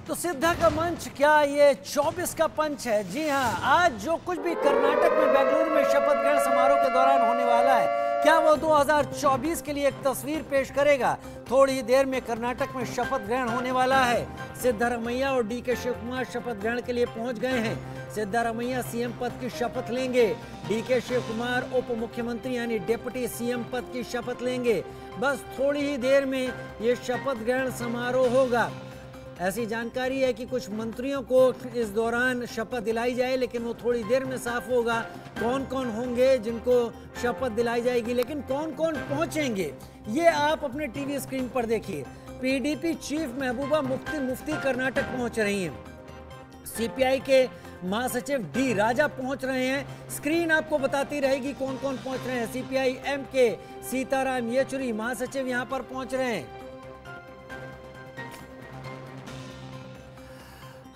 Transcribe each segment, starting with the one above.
तो सिद्धा का मंच क्या ये 24 का पंच है? जी हाँ, आज जो कुछ भी कर्नाटक में बेंगलुरु में शपथ ग्रहण समारोह के दौरान होने वाला है, क्या वो 2024 के लिए एक तस्वीर पेश करेगा? थोड़ी ही देर में कर्नाटक में शपथ ग्रहण होने वाला है। सिद्धारमैया और डीके शिवकुमार शपथ ग्रहण के लिए पहुंच गए हैं। सिद्धारमैया सीएम पद की शपथ लेंगे, डीके शिवकुमार उप मुख्यमंत्री यानी डिप्टी सीएम पद की शपथ लेंगे। बस थोड़ी ही देर में ये शपथ ग्रहण समारोह होगा। ऐसी जानकारी है कि कुछ मंत्रियों को इस दौरान शपथ दिलाई जाए, लेकिन वो थोड़ी देर में साफ होगा कौन कौन होंगे जिनको शपथ दिलाई जाएगी। लेकिन कौन कौन पहुंचेंगे ये आप अपने टीवी स्क्रीन पर देखिए। पीडीपी चीफ महबूबा मुफ्ती कर्नाटक पहुंच रही हैं। सीपीआई के महासचिव डी राजा पहुंच रहे हैं। स्क्रीन आपको बताती रहेगी कौन कौन पहुंच रहे हैं। सीपीआई एम के सीताराम येचुरी महासचिव यहां पर पहुंच रहे हैं।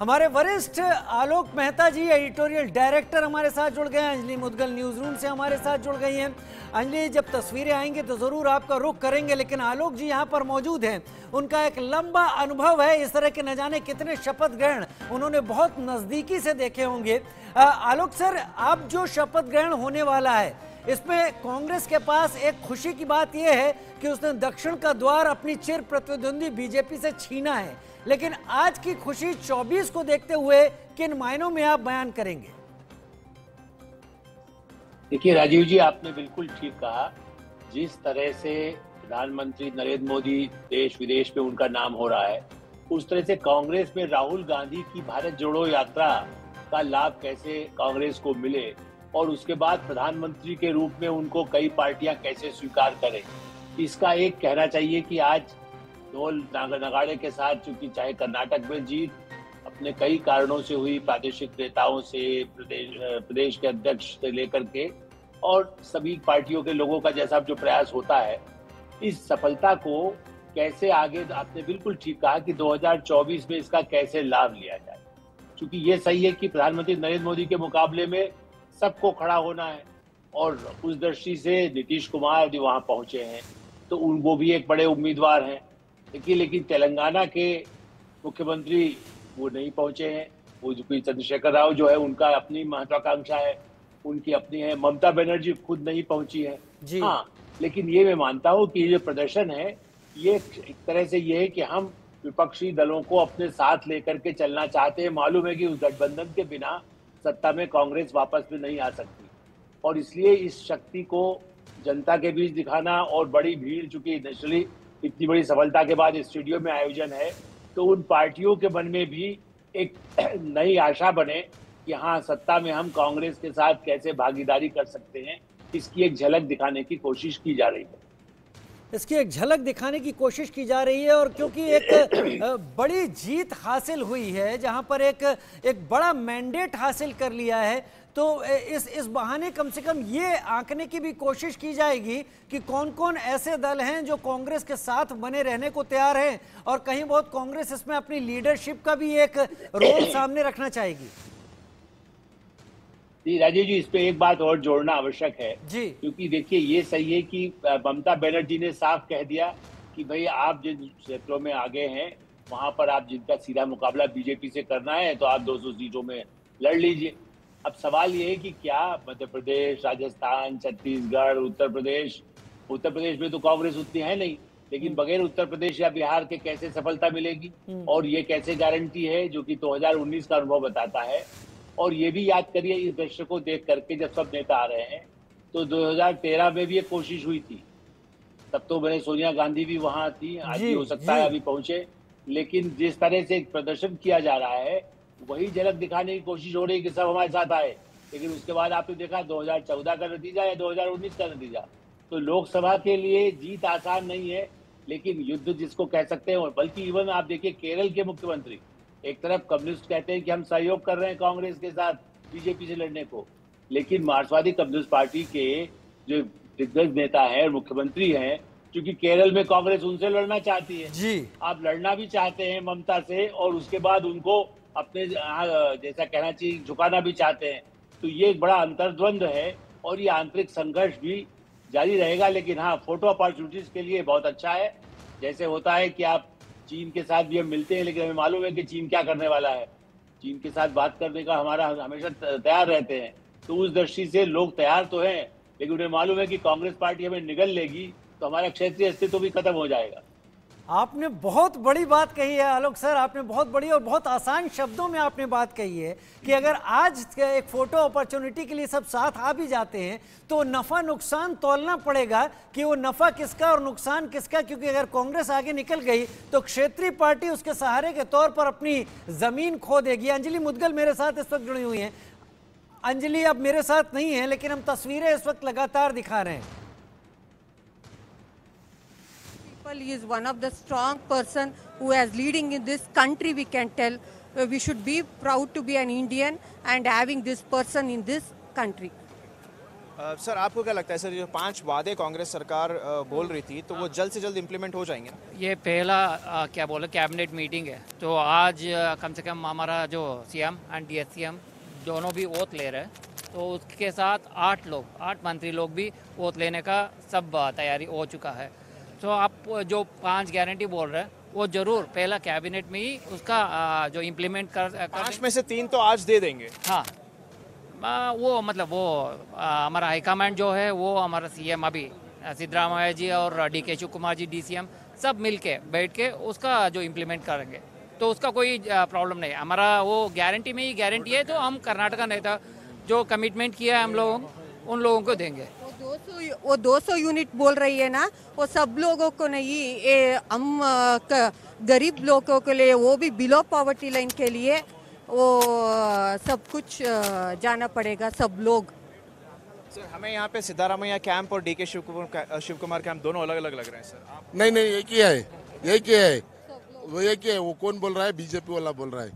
हमारे वरिष्ठ आलोक मेहता जी एडिटोरियल डायरेक्टर हमारे साथ जुड़ गए हैं। अंजलि मुदगल न्यूज रूम से हमारे साथ जुड़ गई हैं। अंजलि, जब तस्वीरें आएंगी तो जरूर आपका रुख करेंगे, लेकिन आलोक जी यहाँ पर मौजूद हैं। उनका एक लंबा अनुभव है, इस तरह के न जाने कितने शपथ ग्रहण उन्होंने बहुत नजदीकी से देखे होंगे। आलोक सर, अब जो शपथ ग्रहण होने वाला है इसमें कांग्रेस के पास एक खुशी की बात यह है कि उसने दक्षिण का द्वार अपनी चिर प्रतिद्वंदी बीजेपी से छीना है, लेकिन आज की खुशी 24 को देखते हुए किन मायनों में आप बयान करेंगे? देखिए राजीव जी, आपने बिल्कुल ठीक कहा। जिस तरह से प्रधानमंत्री नरेंद्र मोदी देश विदेश में उनका नाम हो रहा है, उस तरह से कांग्रेस में राहुल गांधी की भारत जोड़ो यात्रा का लाभ कैसे कांग्रेस को मिले और उसके बाद प्रधानमंत्री के रूप में उनको कई पार्टियां कैसे स्वीकार करें, इसका एक कहना चाहिए कि आज ढोल नगाड़े के साथ, चूंकि चाहे कर्नाटक में जीत अपने कई कारणों से हुई, प्रादेशिक नेताओं से, प्रदेश के अध्यक्ष से लेकर के और सभी पार्टियों के लोगों का जैसा जो प्रयास होता है, इस सफलता को कैसे आगे, आपने बिल्कुल ठीक कहा कि 2024 में इसका कैसे लाभ लिया जाए। क्योंकि ये सही है कि प्रधानमंत्री नरेंद्र मोदी के मुकाबले में सबको खड़ा होना है और उस दृष्टि से नीतीश कुमार जो वहां पहुंचे हैं तो वो भी एक बड़े उम्मीदवार हैं। लेकिन तेलंगाना के मुख्यमंत्री वो नहीं पहुंचे हैं। वो जो चंद्रशेखर राव जो है, उनका अपनी महत्वाकांक्षा है, उनकी अपनी है। ममता बनर्जी खुद नहीं पहुंची है। हाँ, लेकिन ये मैं मानता हूँ कि ये प्रदर्शन है, ये एक तरह से ये है कि हम विपक्षी दलों को अपने साथ लेकर के चलना चाहते हैं। मालूम है कि उस गठबंधन के बिना सत्ता में कांग्रेस वापस में नहीं आ सकती और इसलिए इस शक्ति को जनता के बीच दिखाना और बड़ी भीड़, चूंकि नेशनली इतनी बड़ी सफलता के बाद स्टूडियो में आयोजन है, तो उन पार्टियों के मन में भी एक नई आशा बने कि हाँ, सत्ता में हम कांग्रेस के साथ कैसे भागीदारी कर सकते हैं, इसकी एक झलक दिखाने की कोशिश की जा रही है। इसकी एक झलक दिखाने की कोशिश की जा रही है और क्योंकि एक बड़ी जीत हासिल हुई है, जहां पर एक बड़ा मैंडेट हासिल कर लिया है, तो इस बहाने कम से कम ये आंकने की भी कोशिश की जाएगी कि कौन कौन ऐसे दल हैं जो कांग्रेस के साथ बने रहने को तैयार हैं और कहीं बहुत कांग्रेस इसमें अपनी लीडरशिप का भी एक रोल सामने रखना चाहेगी। जी राजीव जी, इस पे एक बात और जोड़ना आवश्यक है जी, क्योंकि देखिए ये सही है कि ममता बनर्जी ने साफ कह दिया कि भाई आप जिन क्षेत्रों में आगे हैं वहां पर आप जिनका सीधा मुकाबला बीजेपी से करना है तो आप 200 सीटों में लड़ लीजिए। अब सवाल ये है कि क्या मध्य प्रदेश, राजस्थान, छत्तीसगढ़, उत्तर प्रदेश में तो कांग्रेस उतनी है नहीं, लेकिन बगैर उत्तर प्रदेश या बिहार के कैसे सफलता मिलेगी और ये कैसे गारंटी है, जो कि 2019 का अनुभव बताता है। और ये भी याद करिए इस दृश्य को देख करके, जब सब नेता आ रहे हैं तो 2013 में भी एक कोशिश हुई थी, तब तो मैंने सोनिया गांधी भी वहां थी, आज भी हो सकता है अभी पहुंचे, लेकिन जिस तरह से प्रदर्शन किया जा रहा है वही झलक दिखाने की कोशिश हो रही है कि सब हमारे साथ आए। लेकिन उसके बाद आपने देखा 2014 का नतीजा या 2019 का नतीजा, तो लोकसभा के लिए जीत आसान नहीं है, लेकिन युद्ध जिसको कह सकते हैं। बल्कि इवन आप देखिए केरल के मुख्यमंत्री, एक तरफ कम्युनिस्ट कहते हैं कि हम सहयोग कर रहे हैं कांग्रेस के साथ बीजेपी से लड़ने को, लेकिन मार्क्सवादी कम्युनिस्ट पार्टी के जो दिग्गज नेता हैं और मुख्यमंत्री हैं, क्योंकि केरल में कांग्रेस उनसे लड़ना चाहती है जी, आप लड़ना भी चाहते हैं ममता से और उसके बाद उनको अपने जैसा कहना चाहिए झुकाना भी चाहते हैं, तो ये एक बड़ा अंतर्द्वंद है और ये आंतरिक संघर्ष भी जारी रहेगा। लेकिन हाँ, फोटो अपॉर्चुनिटीज के लिए बहुत अच्छा है। जैसे होता है कि आप चीन के साथ भी हम मिलते हैं, लेकिन हमें मालूम है कि चीन क्या करने वाला है। चीन के साथ बात करने का हमारा हमेशा तैयार रहते हैं। तो उस दृष्टि से लोग तैयार तो हैं, लेकिन उन्हें मालूम है कि कांग्रेस पार्टी हमें निगल लेगी तो हमारा क्षेत्रीय अस्तित्व भी खत्म हो जाएगा। आपने बहुत बड़ी बात कही है आलोक सर, आपने बहुत बड़ी और बहुत आसान शब्दों में आपने बात कही है कि अगर आज एक फोटो अपॉर्चुनिटी के लिए सब साथ आ भी जाते हैं तो नफा नुकसान तौलना पड़ेगा कि वो नफा किसका और नुकसान किसका, क्योंकि अगर कांग्रेस आगे निकल गई तो क्षेत्रीय पार्टी उसके सहारे के तौर पर अपनी जमीन खो देगी। अंजलि मुदगल मेरे साथ इस वक्त जुड़ी हुई हैं। अंजलि अब मेरे साथ नहीं है, लेकिन हम तस्वीरें इस वक्त लगातार दिखा रहे हैं। He is one of the strong person who is leading in this country. We can tell we should be proud to be an Indian and having this person in this country. Sir आपको क्या लगता है sir, जो 5 वादे कांग्रेस सरकार बोल रही थी तो वो जल्द से जल्द इम्प्लीमेंट हो जाएंगे? ये पहला क्या बोले कैबिनेट मीटिंग है, तो आज कम से कम हमारा जो सीएम एंड डीएससीएम दोनों भी ओथ ले रहे हैं, तो उसके साथ 8 मंत्री लोग भी ओथ लेने का सब तैयारी हो चुका है। तो आप जो 5 गारंटी बोल रहे हैं वो जरूर पहला कैबिनेट में ही उसका जो इम्प्लीमेंट कर 5 में से 3 तो आज दे देंगे। हाँ, वो मतलब वो हमारा हाईकमांड जो है वो हमारा सीएम अभी सिद्धरामैया जी और डीके शिव कुमार जी डीसीएम सब मिलके बैठ के उसका जो इम्प्लीमेंट करेंगे, तो उसका कोई प्रॉब्लम नहीं। हमारा वो गारंटी में ही गारंटी है, तो हम कर्नाटका नेता जो कमिटमेंट किया है हम लोग उन लोगों को देंगे। वो 200 यूनिट बोल रही है ना, वो सब लोगों को नहीं, ये हम गरीब लोगों के लिए, वो भी बिलो पॉवर्टी लाइन के लिए वो सब कुछ जाना पड़ेगा सब लोग। सर हमें यहाँ पे सिद्धारामैया कैंप और डीके शिव कुमार कैंप दोनों अलग अलग लग रहे हैं सर। नहीं एक ही है, वो एक ही है। वो कौन बोल रहा है? बीजेपी वाला बोल रहा है,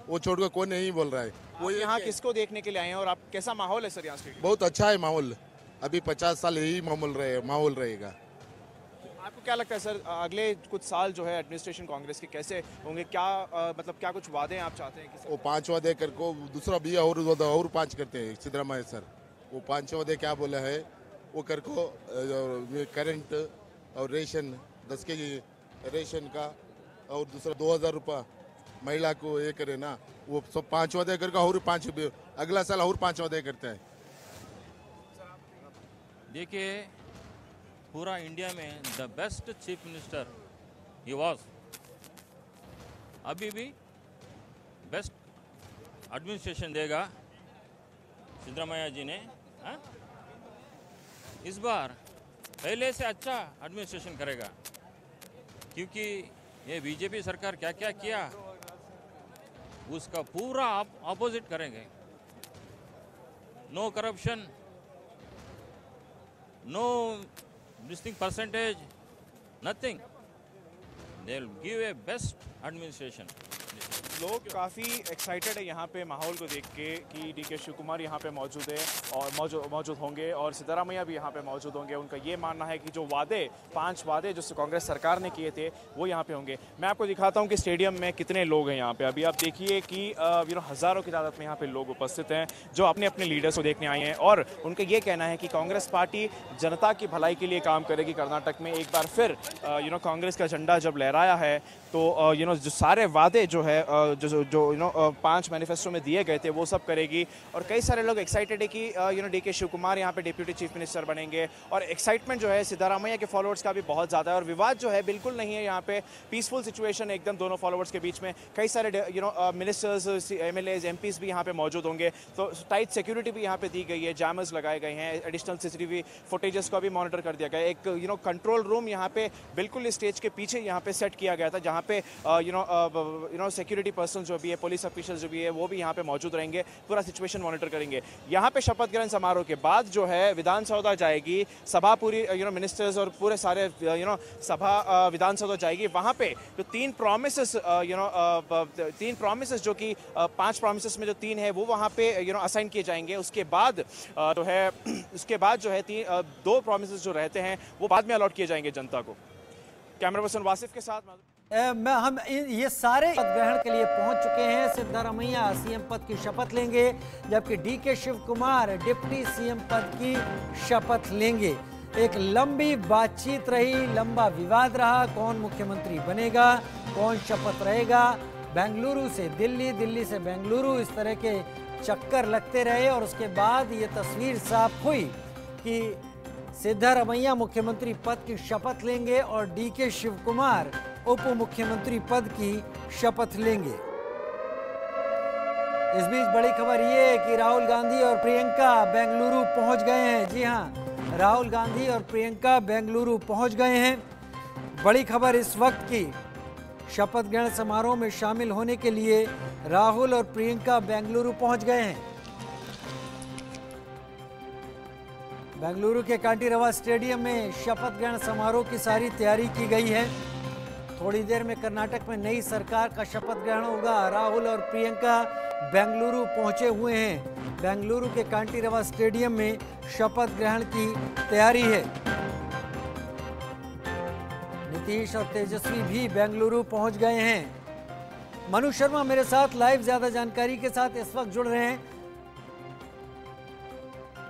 वो छोड़कर कौन नहीं बोल रहा है। वो यहाँ किसको देखने के लिए आए हैं और आप कैसा माहौल है सर यहाँ से? बहुत अच्छा है माहौल, अभी 50 साल यही माहौल रहेगा। आपको क्या लगता है सर, अगले कुछ साल जो है एडमिनिस्ट्रेशन कांग्रेस के कैसे होंगे? क्या मतलब क्या कुछ वादे आप चाहते हैं? वो 5 वादे कर को दूसरा भी और 5 करते हैं सिद्धरामैया सर। वो 5 वादे क्या बोला है वो कर को करंट और रेशन 10 के रेशन का और दूसरा 2000 रुपये महिला को ये करे ना, वो सब 5 वादे करके और 5 अगला साल और 5 वादे करते हैं। देखिए पूरा इंडिया में the best chief minister he was, अभी भी बेस्ट एडमिनिस्ट्रेशन देगा सिद्धरामैया जी ने। हाँ? इस बार पहले से अच्छा एडमिनिस्ट्रेशन करेगा, क्योंकि ये बीजेपी सरकार क्या क्या किया उसका पूरा ऑपोजिट करेंगे। No corruption, no distinct percentage, nothing. They'll give a best administration. लोग काफ़ी एक्साइटेड है यहाँ पे माहौल को देख के कि डीके शिव कुमार यहाँ पे मौजूद है और मौजूद होंगे और सिद्धरामैया भी यहाँ पे मौजूद होंगे। उनका ये मानना है कि जो 5 वादे जो कांग्रेस सरकार ने किए थे वो यहाँ पे होंगे। मैं आपको दिखाता हूँ कि स्टेडियम में कितने लोग हैं यहाँ पे। अभी आप देखिए कि हज़ारों की तादाद में यहाँ पे लोग उपस्थित हैं जो अपने अपने लीडर्स को देखने आए हैं और उनका ये कहना है कि कांग्रेस पार्टी जनता की भलाई के लिए काम करेगी। कर्नाटक में एक बार फिर कांग्रेस का झंडा जब लहराया है तो जो सारे वादे जो है जो 5 मैनिफेस्टो में दिए गए थे वो सब करेगी। और कई सारे लोग एक्साइटेड है कि डीके शिव कुमार यहाँ पे डिप्यूटी चीफ मिनिस्टर बनेंगे और एक्साइटमेंट जो है सिद्धरामैया के फॉलोअर्स का भी बहुत ज़्यादा है और विवाद जो है बिल्कुल नहीं है यहाँ पे। पीसफुल सिचुएशन एकदम दोनों फॉलोअर्स के बीच में। कई सारे मिनिस्टर्स, MLAs, MPs भी यहाँ पे मौजूद होंगे। तो टाइट सिक्योरिटी भी यहाँ पे दी गई है, जैमर्स लगाए गए हैं, एडिशनल CCTV फुटेजेस को भी मॉनिटर कर दिया गया है। एक कंट्रोल रूम यहाँ पे बिल्कुल स्टेज के पीछे यहाँ पे सेट किया गया था जहाँ पे सिक्योरिटी पर्सन जो भी है, पुलिस ऑफिशियल जो भी है वो भी यहाँ पे मौजूद रहेंगे, पूरा सिचुएशन मॉनिटर करेंगे। यहाँ पे शपथ ग्रहण समारोह के बाद जो है विधानसौधा जाएगी सभा, पूरी मिनिस्टर्स और पूरे सारे सभा विधानसौधा जाएगी। वहाँ पे जो 3 प्रॉमिसेस जो कि 5 प्रॉमिसेस में जो 3 है वो वहाँ पे असाइन किए जाएंगे। उसके बाद जो है 2 प्रॉमिसेस जो रहते हैं वो बाद में अलॉट किए जाएंगे जनता को। कैमरा पर्सन वासिफ के साथ हम ये सारे शपथ ग्रहण के लिए पहुंच चुके हैं। सिद्धरामैया सीएम पद की शपथ लेंगे जबकि DK Shivakumar deputy CM पद की शपथ लेंगे। एक लंबी बातचीत रही, लंबा विवाद रहा, कौन मुख्यमंत्री बनेगा, कौन शपथ रहेगा। बेंगलुरु से दिल्ली, दिल्ली से बेंगलुरु, इस तरह के चक्कर लगते रहे और उसके बाद ये तस्वीर साफ हुई कि सिद्धारमैया मुख्यमंत्री पद की शपथ लेंगे और डीके शिवकुमार उप मुख्यमंत्री पद की शपथ लेंगे। इस बीच बड़ी खबर ये है कि राहुल गांधी और प्रियंका बेंगलुरु पहुंच गए हैं। जी हां, राहुल गांधी और प्रियंका बेंगलुरु पहुंच गए हैं। बड़ी खबर इस वक्त की, शपथ ग्रहण समारोह में शामिल होने के लिए राहुल और प्रियंका बेंगलुरु पहुंच गए हैं। बेंगलुरु के कांटीरवा स्टेडियम में शपथ ग्रहण समारोह की सारी तैयारी की गई है। थोड़ी देर में कर्नाटक में नई सरकार का शपथ ग्रहण होगा। राहुल और प्रियंका बेंगलुरु पहुंचे हुए हैं। बेंगलुरु के कांटीरवा स्टेडियम में शपथ ग्रहण की तैयारी है। नीतीश और तेजस्वी भी बेंगलुरु पहुंच गए हैं। मनु शर्मा मेरे साथ लाइव ज्यादा जानकारी के साथ इस वक्त जुड़ रहे हैं।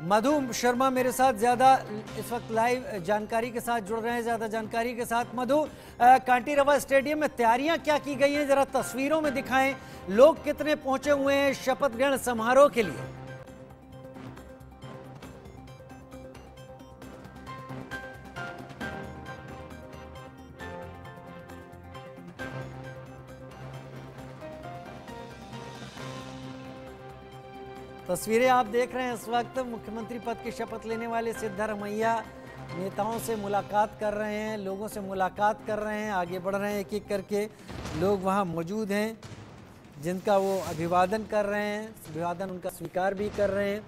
मधु शर्मा मेरे साथ ज्यादा इस वक्त लाइव जानकारी के साथ जुड़ रहे हैं, ज्यादा जानकारी के साथ। मधु, कांटीरवा स्टेडियम में तैयारियां क्या की गई हैं, जरा तस्वीरों में दिखाएं। लोग कितने पहुंचे हुए हैं शपथ ग्रहण समारोह के लिए? तस्वीरें आप देख रहे हैं इस वक्त। मुख्यमंत्री पद की शपथ लेने वाले सिद्धारमैया नेताओं से मुलाकात कर रहे हैं, लोगों से मुलाकात कर रहे हैं, आगे बढ़ रहे हैं। एक एक करके लोग वहां मौजूद हैं जिनका वो अभिवादन कर रहे हैं, अभिवादन उनका स्वीकार भी कर रहे हैं।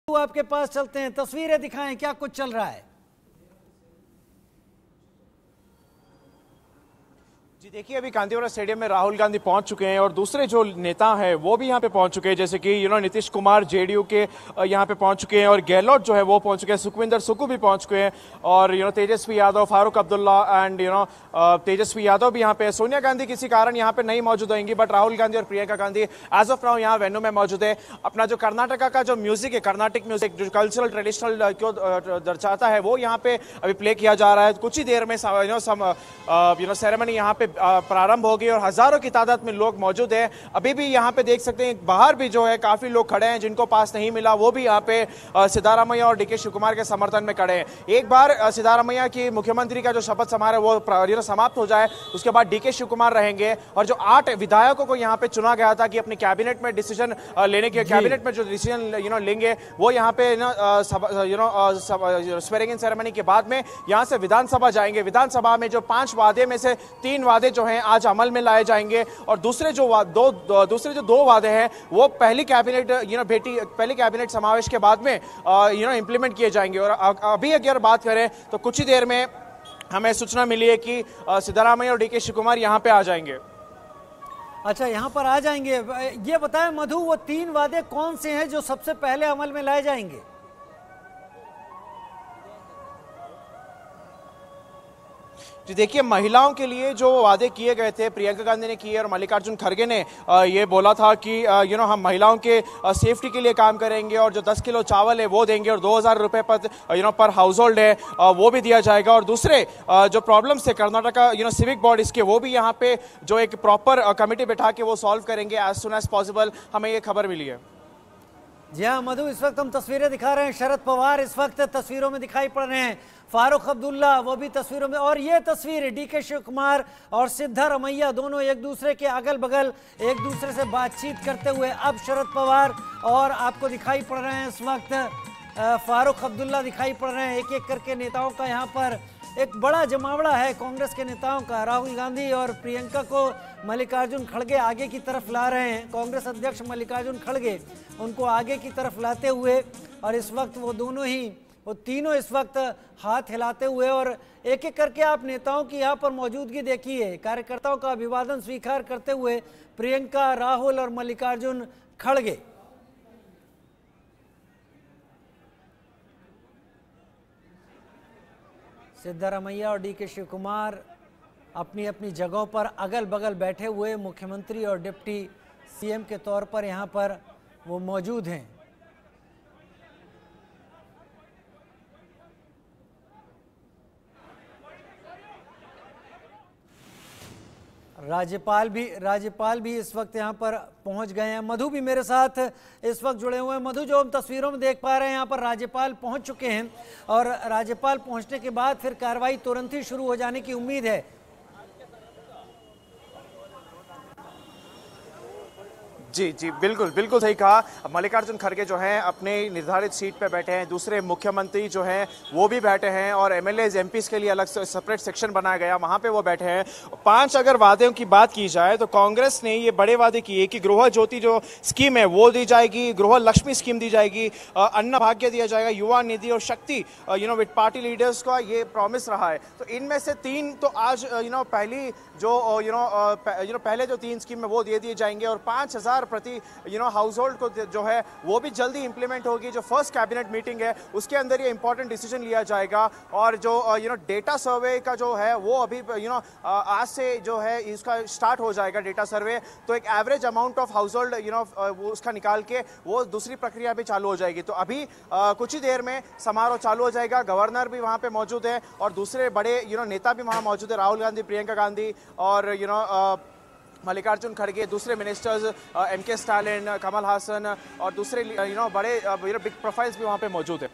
आपके पास चलते हैं, तस्वीरें दिखाएं, क्या कुछ चल रहा है? जी देखिए, अभी कांतीवरा स्टेडियम में राहुल गांधी पहुंच चुके हैं और दूसरे जो नेता हैं वो भी यहां पे पहुंच चुके हैं, जैसे कि नीतीश कुमार जेडीयू के यहां पे पहुंच चुके हैं और गहलोत जो है वो पहुंच चुके हैं, सुखविंदर सुक्खू भी पहुंच चुके हैं और तेजस्वी यादव, फारूक अब्दुल्ला एंड तेजस्वी यादव भी यहां पे। सोनिया गांधी किसी कारण यहां पे नहीं मौजूद होंगी, बट राहुल गांधी और Priyanka Gandhi as of now यहाँ वेन्यू में मौजूद है। अपना जो कर्नाटका का जो म्यूजिक है, कर्नाटिक म्यूजिक जो कल्चरल ट्रेडिशनल को दर्शाता है, वो यहाँ पे अभी प्ले किया जा रहा है। कुछ ही देर में सेरेमनी यहाँ पे प्रारंभ हो गई और हजारों की तादाद में लोग मौजूद हैं। अभी भी यहाँ पे देख सकते हैं बाहर भी जो है काफी लोग खड़े हैं, जिनको पास नहीं मिला वो भी यहाँ पे सिद्धारमैया और डीके शिवकुमार के समर्थन में खड़े हैं। एक बार सिद्धारमैया की मुख्यमंत्री का जो शपथ समारोह वो समाप्त हो जाए, उसके बाद डीके शिवकुमार रहेंगे और जो 8 विधायकों को यहाँ पे चुना गया था कि अपने कैबिनेट में डिसीजन लेने के, कैबिनेट में जो डिसीजन लेंगे वो यहाँ पे स्वेरिंग इन सेरेमनी के बाद में यहाँ से विधानसभा जाएंगे। विधानसभा में जो 5 वादे में से 3 वादे जो हैं आज अमल में लाए जाएंगे और दूसरे जो 2 वादे हैं वो पहली कैबिनेट समावेश के बाद में इंप्लीमेंट किए जाएंगे। और अभी अगर बात करें तो कुछ ही देर में हमें सूचना मिली है कि सिद्धारमैया और डीके शिवकुमार यहाँ पे आ जाएंगे। अच्छा, यहाँ पर आ जाएंगे। ये बताएं मधु, वो 3 वादे कौन से हैं जो सबसे पहले अमल में लाए जाएंगे? जी देखिए, महिलाओं के लिए जो वादे किए गए थे प्रियंका गांधी ने किए और मल्लिकार्जुन खड़गे ने ये बोला था कि हम महिलाओं के सेफ्टी के लिए काम करेंगे और जो 10 किलो चावल है वो देंगे और 2000 रुपए पर हाउस होल्ड है वो भी दिया जाएगा। और दूसरे जो प्रॉब्लम्स थे कर्नाटका सिविक बॉडीज के, वो भी यहाँ पे जो एक प्रॉपर कमेटी बैठा के वो सॉल्व करेंगे एज सुन एज पॉसिबल, हमें ये खबर मिली है। जी हाँ मधु, इस वक्त हम तस्वीरें दिखा रहे हैं। शरद पवार इस वक्त तस्वीरों में दिखाई पड़ रहे हैं, फारूक अब्दुल्ला वो भी तस्वीरों में, और ये तस्वीर डीके शिवकुमार और सिद्धारमैया दोनों एक दूसरे के अगल बगल एक दूसरे से बातचीत करते हुए अब शरद पवार और आपको दिखाई पड़ रहे हैं इस वक्त फारूक अब्दुल्ला दिखाई पड़ रहे हैं। एक एक करके नेताओं का यहाँ पर एक बड़ा जमावड़ा है कांग्रेस के नेताओं का। राहुल गांधी और प्रियंका को मल्लिकार्जुन खड़गे आगे की तरफ ला रहे हैं, कांग्रेस अध्यक्ष मल्लिकार्जुन खड़गे उनको आगे की तरफ लाते हुए, और इस वक्त वो तीनों इस वक्त हाथ हिलाते हुए, और एक एक करके आप नेताओं की यहाँ पर मौजूदगी देखिए, कार्यकर्ताओं का अभिवादन स्वीकार करते हुए प्रियंका, राहुल और मल्लिकार्जुन खड़गे। सिद्धारमैया और डीके शिवकुमार अपनी अपनी जगहों पर अगल बगल बैठे हुए मुख्यमंत्री और डिप्टी सीएम के तौर पर यहाँ पर वो मौजूद हैं। राज्यपाल भी इस वक्त यहाँ पर पहुँच गए हैं। मधु भी मेरे साथ इस वक्त जुड़े हुए हैं। मधु, जो हम तस्वीरों में देख पा रहे हैं यहाँ पर राज्यपाल पहुँच चुके हैं और राज्यपाल पहुँचने के बाद फिर कार्रवाई तुरंत ही शुरू हो जाने की उम्मीद है। जी बिल्कुल सही कहा। मल्लिकार्जुन खड़गे जो हैं अपने निर्धारित सीट पे बैठे हैं, दूसरे मुख्यमंत्री जो हैं वो भी बैठे हैं और एमएलएज एमपीज के लिए अलग से सेपरेट सेक्शन बनाया गया, वहां पे वो बैठे हैं। 5 अगर वादों की बात की जाए तो कांग्रेस ने ये बड़े वादे किए कि गृह ज्योति जो स्कीम है वो दी जाएगी, गृह लक्ष्मी स्कीम दी जाएगी, अन्न भाग्य दिया जाएगा, युवा निधि और शक्ति विद पार्टी लीडर्स का ये प्रॉमिस रहा है। तो इनमें से 3 तो आज पहली जो पहले जो 3 स्कीम है वो दे दिए जाएंगे और 5000 प्रति हाउस होल्ड को जो है वो भी जल्दी इंप्लीमेंट होगी। जो फर्स्ट कैबिनेट मीटिंग है उसके अंदर ये इंपॉर्टेंट डिसीजन लिया जाएगा। और जो डेटा सर्वे का जो है वो अभी आज से जो है इसका स्टार्ट हो जाएगा डेटा सर्वे। तो एक average amount of house hold उसका निकाल के वो दूसरी प्रक्रिया भी चालू हो जाएगी। तो अभी कुछ ही देर में समारोह चालू हो जाएगा। गवर्नर भी वहाँ पे मौजूद है और दूसरे बड़े नेता भी वहाँ मौजूद है, राहुल गांधी, प्रियंका गांधी और मल्लिकार्जुन खड़गे, दूसरे ministers MK Stalin, Kamal Haasan और दूसरे बड़े बिग प्रोफाइल्स भी वहाँ पे मौजूद है।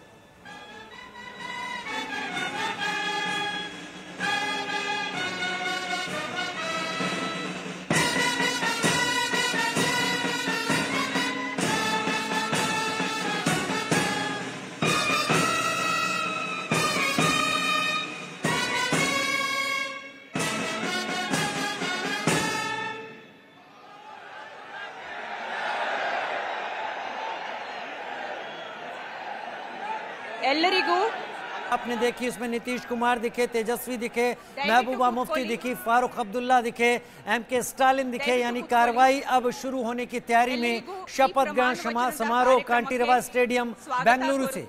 आपने देखी उसमें नीतीश कुमार दिखे, तेजस्वी दिखे, महबूबा मुफ्ती दिखी, फारूक अब्दुल्ला दिखे, एमके स्टालिन दिखे। यानी कार्रवाई अब शुरू होने की तैयारी में। शपथ ग्रहण समारोह कांटीरवा स्टेडियम बेंगलुरु से।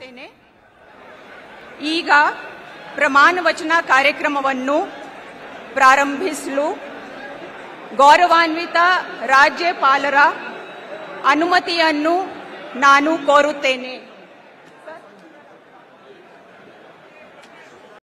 ಈಗ ಪ್ರಮಾಣ ವಚನ ಕಾರ್ಯಕ್ರಮವನ್ನು ಪ್ರಾರಂಭಿಸಲು ಗೌರವಾನ್ವಿತ ರಾಜ್ಯಪಾಲರ ಅನುಮತಿಯನ್ನು ನಾನು ಕೋರುತ್ತೇನೆ।